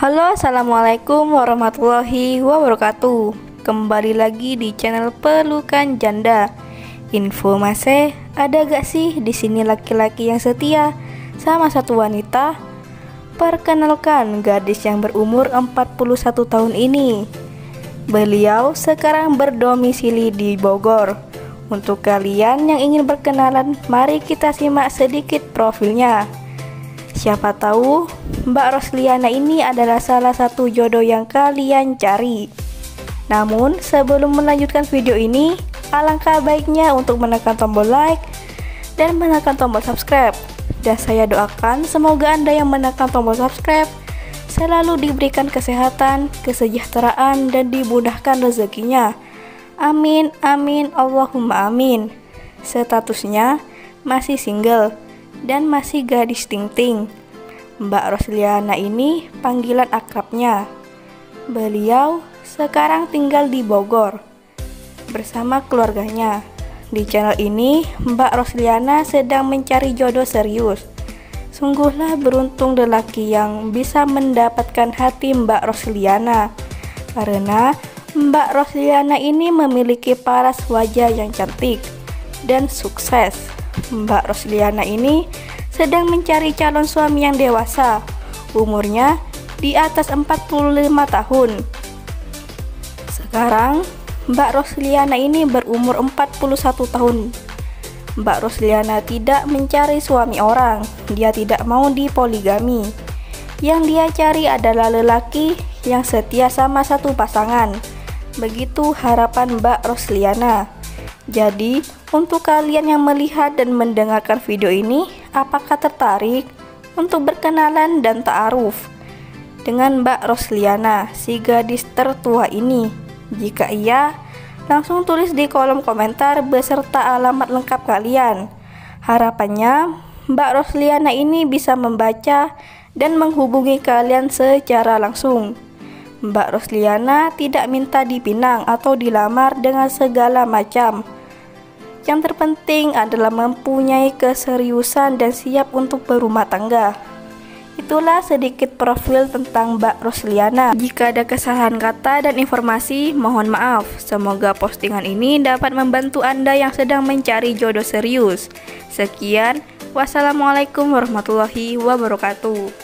Halo, assalamualaikum warahmatullahi wabarakatuh. Kembali lagi di channel Pelukan Janda. Info masih ada gak sih di sini laki-laki yang setia sama satu wanita? Perkenalkan gadis yang berumur 41 tahun ini. Beliau sekarang berdomisili di Bogor. Untuk kalian yang ingin berkenalan, mari kita simak sedikit profilnya. Siapa tahu Mbak Rosliana ini adalah salah satu jodoh yang kalian cari. Namun sebelum melanjutkan video ini, alangkah baiknya untuk menekan tombol like dan menekan tombol subscribe. Dan saya doakan semoga Anda yang menekan tombol subscribe selalu diberikan kesehatan, kesejahteraan, dan dimudahkan rezekinya. Amin, amin, Allahumma amin. Statusnya masih single dan masih gadis ting-ting. Mbak Rosliana ini panggilan akrabnya. Beliau sekarang tinggal di Bogor bersama keluarganya. Di channel ini Mbak Rosliana sedang mencari jodoh serius. Sungguhlah beruntung lelaki yang bisa mendapatkan hati Mbak Rosliana, karena Mbak Rosliana ini memiliki paras wajah yang cantik dan sukses. Mbak Rosliana ini sedang mencari calon suami yang dewasa, umurnya di atas 45 tahun. Sekarang Mbak Rosliana ini berumur 41 tahun. Mbak Rosliana tidak mencari suami orang, dia tidak mau dipoligami. Yang dia cari adalah lelaki yang setia sama satu pasangan. Begitu harapan Mbak Rosliana. Jadi, untuk kalian yang melihat dan mendengarkan video ini, apakah tertarik untuk berkenalan dan ta'aruf dengan Mbak Rosliana, si gadis tertua ini? Jika iya, langsung tulis di kolom komentar beserta alamat lengkap kalian. Harapannya, Mbak Rosliana ini bisa membaca dan menghubungi kalian secara langsung. Mbak Rosliana tidak minta dipinang atau dilamar dengan segala macam. Yang terpenting adalah mempunyai keseriusan dan siap untuk berumah tangga. Itulah sedikit profil tentang Mbak Rosliana. Jika ada kesalahan kata dan informasi, mohon maaf. Semoga postingan ini dapat membantu Anda yang sedang mencari jodoh serius. Sekian, wassalamualaikum warahmatullahi wabarakatuh.